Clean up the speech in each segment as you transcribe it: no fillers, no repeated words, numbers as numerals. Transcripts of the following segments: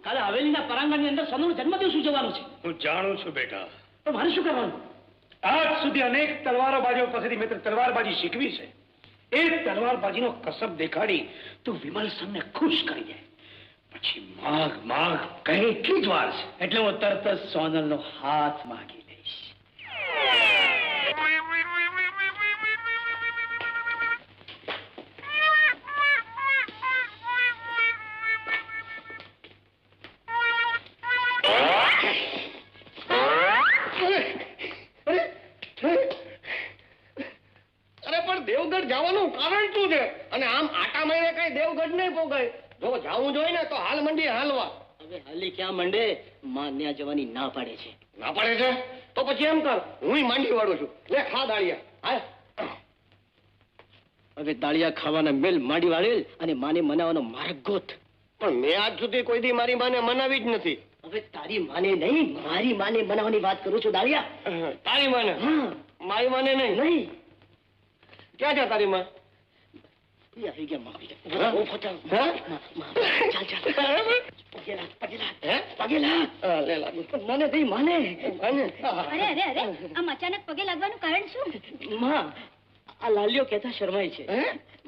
કાલે હવેલીના પરાંગણની અંદર સનુનો જન્મદિવસ ઉજવવાનો છે. હું જાણું છું બેટા. તો મારે શું કરવાનું? આજ સુધી અનેક તલવારબાજીઓ પાસેથી મેં તલવારબાજી શીખવી છે. એ તલવારબાજીનો કસબ દેખાડી તું વિમલ સમને ખુશ કરી દે. પછી માગ માગ કહે એટલી જ વાર છે. એટલે હું તરત જ સોનલનો હાથ માંગી લઈશ. દેવગઢ જવાનું કારણ શું છે? અને આમ આટા મહિને કઈ દેવગઢ નહીં પોગાય. જો જાવું જોઈએ ને તો હાલ મંડી હાલવા. હવે હાલી ક્યાં મંડે? માં ત્યાં જવાની ના પાડે છે. ના પડે છે તો પછી એમ કર, હું માંડી વાળું છું. લે ખા દાળિયા. હાલ. હવે દાળિયા ખાવાના મેલ માડી વાળેલ અને માને મનાવવાનો માર્ગ ગોત. પણ મેં આજ સુધી કોઈ દી મારી માને મનાવી જ નથી. હવે તારી માને નહીં, મારી માને મનાવવાની વાત કરું છું દાળિયા. તારી માને? મારી માને નહીં. નહીં. ક્યાં છે તારી માં? આવી ગયા માં, આવી ગયા. હા? ઓ ફટા. હા? ચાલ ચાલ. પગેલા પગેલા. હે? પગેલા. લે લાગુ. મને દઈ માને. માને? અરે અરે અરે આમ અચાનક પગે લાગવાનું કારણ શું? માં આ લાલ્યો કહેતા શરમાય છે. હે?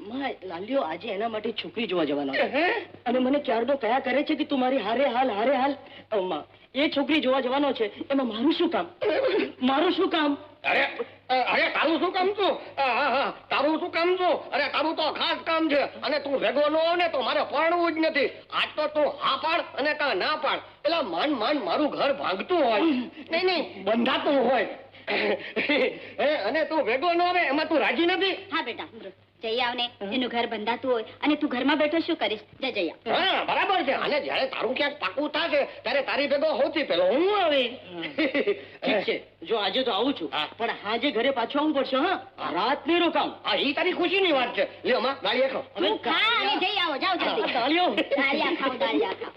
માં લાલ્યો આજે એના માટે છોકરી જોવા જવાનો છે. હે? અને મને ક્યારનો કયા કરે છે કે તું મારી હારે હાલ હારે હાલ. માં એ છોકરી જોવા જવાનો છે એમાં મારું શું કામ? મારું શું કામ? અરે અરે તારું શું કામ છું? તારું શું કામ છું? અરે તારું તો ખાસ કામ છે. અને તું ભેગો ન હો ને તો મારે પરણવું જ નથી. આજ તો તું હા પાડ અને કા ના પાડ. પેલા માંડ માંડ મારું ઘર ભાંગતું હોય. નહીં બંધાતું હોય. અને તું ભેગો ન આવે એમાં તું રાજી નથી? હા બેટા જઈ આવ ને. એનું ઘર બંધાતું હોય અને તું ઘરમાં બેઠો શું કરીશ? જા જઈ આવ. હા બરાબર છે. અને જયારે તારું ક્યાંક પાકું થશે ત્યારે તારી ભેગો સૌથી પહેલો હું આવી. ઠીક છે, જો આજે તો આવું છું પણ હાજે ઘરે પાછું આવવું પડશે. હા, રાત નહીં રોકાવું. હા એ તારી ખુશીની વાત છે. લ્યો માં ગાળીએ ખાઓ. તું ખા અને જઈ આવો. જાઓ જલ્દી. દાળિયો. દાળિયા ખાઓ દાળિયા ખાઓ.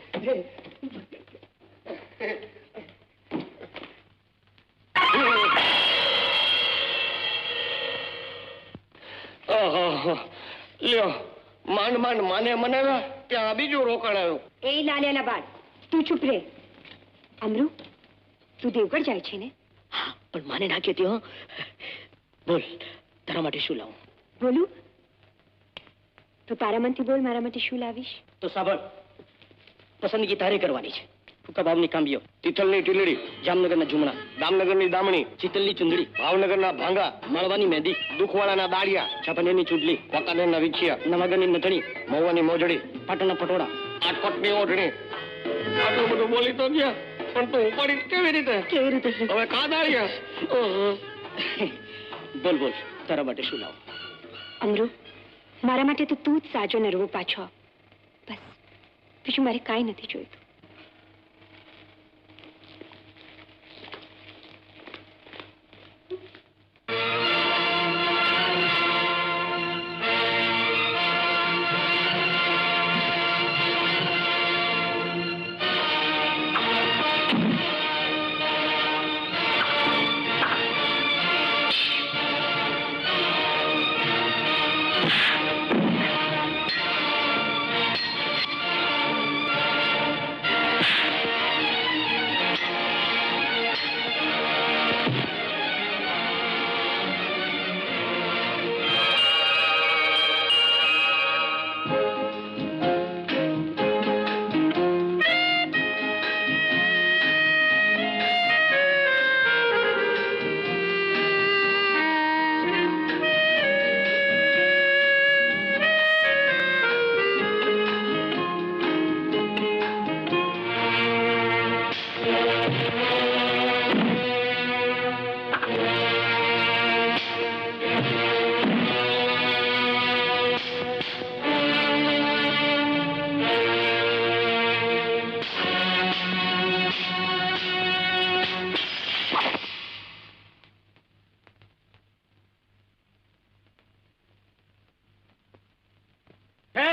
લ્યો માંડ માંડ માને મનાવ્યા ત્યાં બીજું રોકાણ આવ્યું. એ લાલિયાના બાદ તું ચૂપ રે. અમરુ તું દેવગઢ જાય છે ને? હા, પણ માને ના કહેતી. હો બોલ, તારા માટે શું લાવું? બોલું તો તારા મનથી બોલ. મારા માટે શું લાવીશ? તો સાંભળ, પસંદગી તારે કરવાની છે. ફૂકા ભાવની કાંબીઓ, તિથલની ટીલડી, જામનગરના ઝુમણા, દામનગરની દામણી, ચિતલની ચુંદડી, ભાવનગરના ભાંગા, માળવાની મહેંદી, દુખવાળાના દાળિયા, છાપનેરની ચૂંટલી, વાંકાનેરના વિછિયા, નવાગરની નથણી, મહુવાની મોજડી, પાટણના પટોળા, આટકોટની ઓઢણી. આટલું બધું બોલી તો ગયા પણ તું ઉપાડી કેવી રીતે? કેવી રીતે? હવે કા દાળિયા? બોલ બોલ, તારા માટે શું લાવું? અમરુ મારા માટે તો તું જ સાજો નરવો પાછો. બસ બીજું મારે કાંઈ નથી જોઈતું.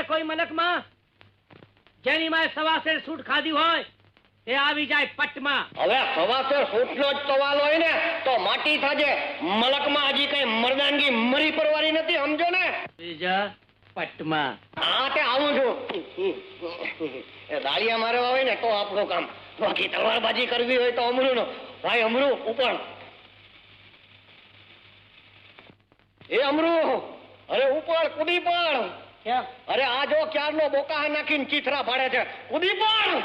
કોઈ મલકમાં જેની માએ સવાસેર સૂટ ખાધી હોય એ આવી જાય પટમાં. હવે સવાસેર સૂટનો જ સવાલ હોય ને તો માટી થાજે. મલકમાં હજી કઈ મરદાનગી મરી પરવારી નથી, સમજો ને? બીજા પટમાં. હા તે આવું છું. એ દાળિયા મારવા હોય ને તો આપણું કામ, બાકી તલવારબાજી કરવી હોય તો અમરું નો. ભાઈ અમરું ઉપર. એ અમરું, અરે ઉપર કૂદી પડ. ક્યાં? અરે આ જો ક્યારનો બોકા નાખીને ચીથરા પાડે છે. કૂદી પડ.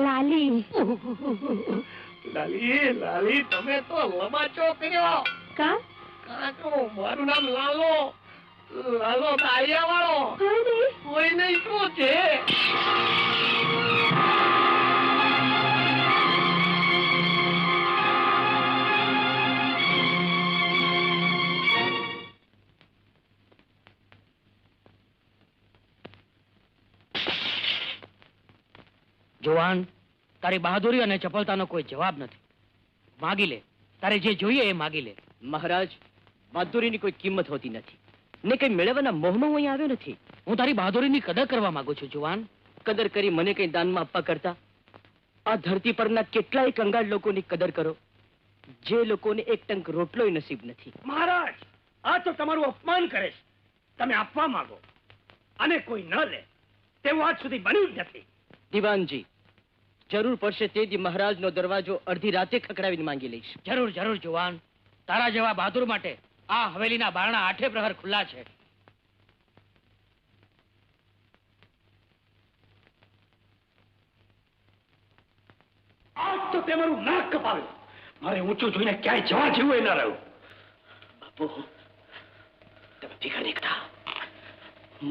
લાલી. લાલી લાલી તમે તો લબાચો કર્યો. કા? કાકો મારું નામ લાલો. લાલો દાળિયા વાળો. કોઈ નહીં શું છે? જુવાન, તારી બહાદુરી અને ચપળતાનો કોઈ જવાબ નથી. માગી લે, તારે જે જોઈએ એ માગી લે. મહારાજ, બહાદુરીની કોઈ કિંમત હોતી નથી ને કઈ મેળવવાના મોહમાં હું અહીં આવ્યો નથી. હું તારી બહાદુરીની કદર કરવા માંગુ છું જુવાન. કદર કરી મને કઈ દાનમાં આપવા કરતા આ ધરતી પરના કેટલાય કંગાળ લોકોની કદર કરો, જે લોકોને એક ટંક રોટલોય નસીબ નથી. મહારાજ, આ તો તમારું અપમાન કરે છે. તમે આપવા માંગો અને કોઈ ન લે તેવું આજ સુધી બન્યું જ નથી. દીવાનજી, જરૂર પડશે તે દી મહારાજનો દરવાજો અડધી રાતે ખખડાવીને માંગી લઈશ. જરૂર જરૂર જુવાન, તારા જેવા બહાદુર માટે આ હવેલીના બારણા આઠે પ્રહર ખુલ્લા છે. આજ તો તમારું નાક કપાવ્યું. મારે ઊંચું જોઈને ક્યાંય જવા જેવું ન રહ્યું. બાપુ, તમે ભેગા નીકળતા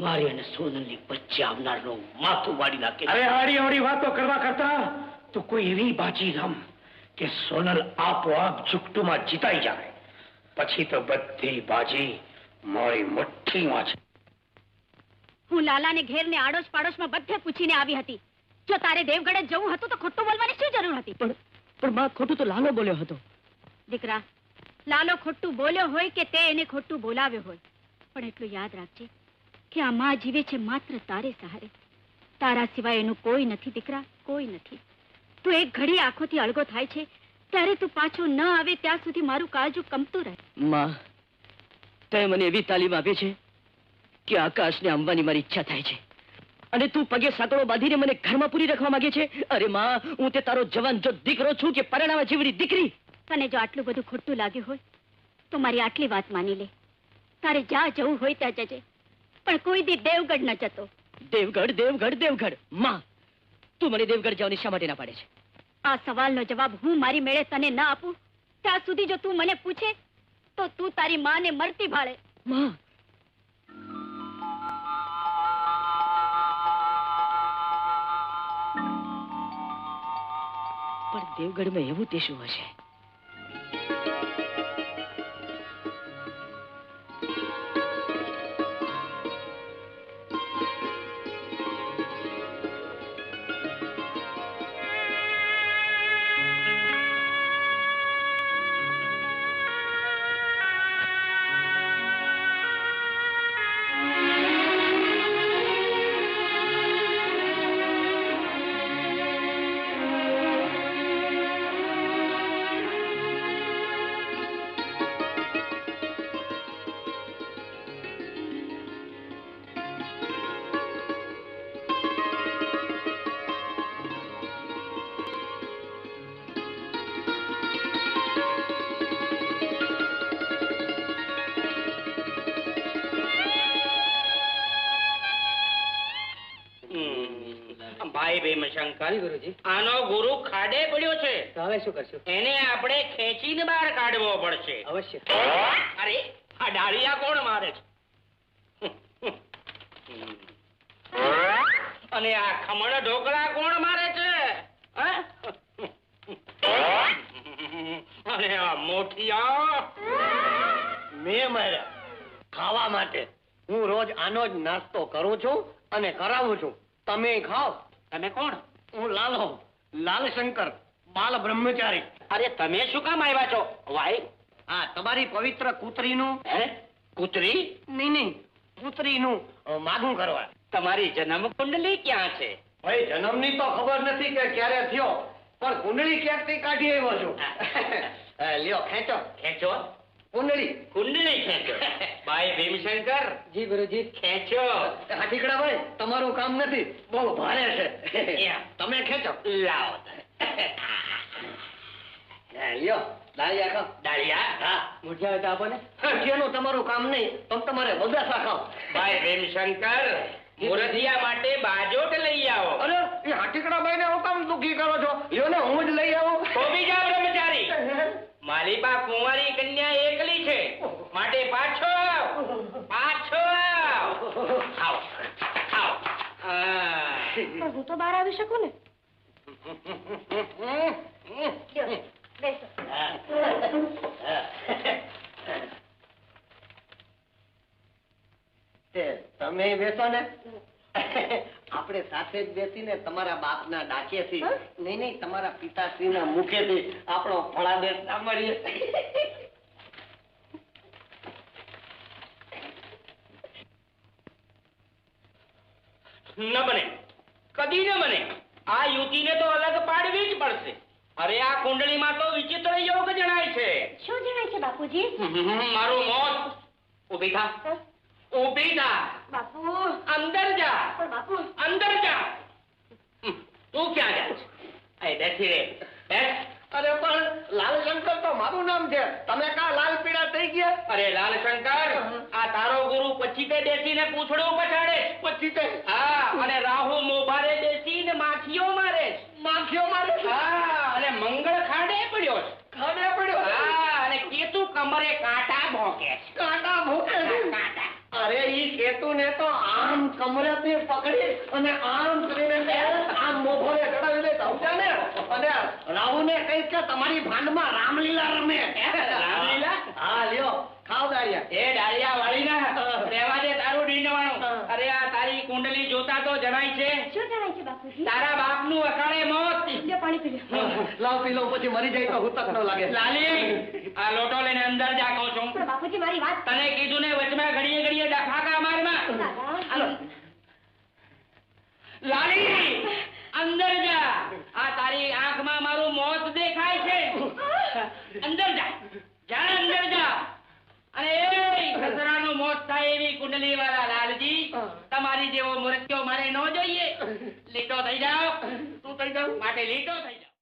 મારી અને સોનલની વચ્ચે આવનારનું માથું વાડી નાખે. અરે આડી અવળી વાતો કરવા કરતા તો કોઈ એવી બાજી રમ કે સોનલ આપોઆપ ઝુકટુમાં જીતાઈ જાય. પછી તો બધી બાજી મારી મુઠ્ઠીમાં છે. હું લાલાને ઘેર ને આડોશ પાડોશમાં બધે પૂછીને આવી હતી. જો તારે દેવગઢ જ જવું હતું તો ખોટું બોલવાની શું જરૂર હતી? પણ બા, ખોટું તો લાલો બોલ્યો હતો. દીકરા, લાલો ખોટું બોલ્યો હોય કે તે એને ખોટું બોલાવ્યો હોય, પણ એટલું યાદ રાખજે કે આ માં જીવે છે માત્ર તારે સહારે. તારા સિવાય એનું કોઈ નથી દીકરા, કોઈ નથી. તું એક ઘડી આંખોથી અળગો થાય છે ત્યારે તું પાછો ન આવે ત્યાં સુધી મારું કાળજું કંપતું રહે. માં, તે મને એવી તાલીમ આપી છે કે આકાશને આંબવાની મારી ઈચ્છા થાય છે, અને તું પગે સાંકળો બાંધીને મને ઘરમાં પૂરી રાખવા માંગે છે. અરે માં, હું તે તારો જવાન જો દીકરો છું કે પરણાવા જેવડી દીકરી? તને જો આટલું બધું ખોટું લાગ્યું હોય તો મારી આટલી વાત માની લે. તારે જ્યાં જવું હોય ત્યાં જજે, પણ કોઈ દી દેવગઢ ન જતો. દેવગઢ, દેવગઢ, દેવગઢ? માં, તું મને દેવગઢ જવાની શા માટે ના પાડે છે? આ સવાલનો જવાબ હું મારી મેળે તને ન આપું ત્યાં સુધી જો તું મને પૂછે તો તું તારી માને મરતી ભાળે. માં, પણ દેવગઢમાં એવું તે શું હશે? ભાઈ ભીમશંકર, ગુરુજી. આનો ગુરુ ખાડે પડ્યો છે. તો હવે શું કરશું? એને આપણે ખેંચીને બહાર કાઢવો પડશે. અવશ્ય. અરે આ ડાળિયા કોણ મારે છે? અને આ ખમણ ઢોકળા કોણ મારે છે? હા? અને આ મોઠિયા મેં માર્યા ખાવા માટે. હું રોજ આનો જ નાસ્તો કરું છું અને કરાવું છું. તમે ખાઓ. તમે કોણ? હું લાલો, લાલશંકર, બાલ બ્રહ્મચારી. અરે તમે શું કામ આવ્યા છો? વાય હા, તમારી પવિત્ર કૂતરીનું હે કૂતરી? નહીં કૂતરીનું માગું કરવા. તમારી જન્મ કુંડલી ક્યાં છે? ભાઈ, જન્મની તો ખબર નથી કે ક્યારે થયો, પણ કુંડળી ક્યાંકથી કાઢી આવ્યો છું. લ્યો ખેંચો ખેંચો. કુંડળી. કુંડલી ખેંચો. ભાઈ ભીમશંકર, જી ગુરુજી. ખેંચો. હાથીકડા ભાઈ, તમારું કામ નથી, બહુ ભારે છે. તમે ખેંચો. લાવો. લ્યો ડાળિયા ખાઓ. ડાળિયા? હા, મુઠિયા તો આપો ને. જેનું તમારું કામ નહીં, તમે તમારે બગાસા ખાઓ. ભાઈ ભીમશંકર, મુરધિયા માટે બાજોટ લઈ આવો. અરે એ હાથીકડા ભાઈ ને હું કામ દુખી કરો છો? લ્યો ને, હું જ લઈ આવું. તો બીજા બ્રહ્મચારી, મારી પા કુંવારી કન્યા એકલી છે, માટે પાછો આવ. પાછો આવ. આવ. આવ. પણ હું તો બહાર આવી શકું ને. બેસો. તમે બેસો ને. આપણે સાથે જ બેસીને તમારા બાપના ડાકેથી, નહીં તમારા પિતાશ્રીના મુખેથી આપણો ફળાદેશ સાંભળીએ. ન બને, કદી ન બને. આ યુવતીને તો અલગ પાડવી જ પડશે. અરે આ કુંડળીમાં તો વિચિત્ર યોગ જણાય છે. શું જણાય છે બાપુજી? મારું મોત. ઉભી થા. ઉભી થા. બાપુ. અંદર જા. પણ બાપુ. અંદર જા. તું ક્યાં જા? એ બેસી રે. બેસ. અરે પણ લાલશંકર તો મારું નામ છે, તમે કા લાલ પીળા થઈ ગયા? અરે લાલશંકર, આ તારો ગુરુ પછીતે બેસીને પૂંછડું પછાડે. પછીતે? હા, અને રાહુ મોભારે બેસીને માખીઓ મારે. માખીઓ મારે? હા, અને મંગળ ખાડે પડ્યો છે. ખાડે પડ્યો? હા, અને કેતુ કમરે કાંટા ભોંકે છે. કાંટા ભૂકે? કાંટા. અરે ઈ કેતુને તો આમ કમરેથી પકડી અને આમ કરીને આમ મોભોરે ચડાવી દે, સમજ્યા ને? અને રાહુને કહીશ કે તમારી ભાંડમાં રામલીલા રમે. રામલીલા? હા, લ્યો ખાઓ દાળિયા. એ ડાળિયા વાળી ના રહેવા દે તારું ડીંડવાનું. અરે આ તારી કુંડલી જોતા તો જણાય છે શું જણાય છે બાપુજી? તારા બાપનું અકાળે મોત. લ્યો પાણી પી લ્યો. લાવ પી લઉં, પછી મરી જાય તો હુતક ન લાગે. લાલી, આ લોટો લઈને અંદર જા કહું છું. પણ બાપુજી મારી વાત. તને કીધું ને વચમાં ઘડીએ ઘડીએ ડફાકા મારમાં. હાલો. લાલી, અંદર જા. આ તારી આંખમાં મારું મોત દેખાય છે. અંદર જા. જા અંદર જા. અને એ સસરાનું મોત થાય એવી કુંડલી વાળા લાલજી, તમારી જેવો મૃત્યુ મારે ન જોઈએ. લીટો થઈ જાઓ. તું થઈ જાવ માટે લીટો થઈ જાવ.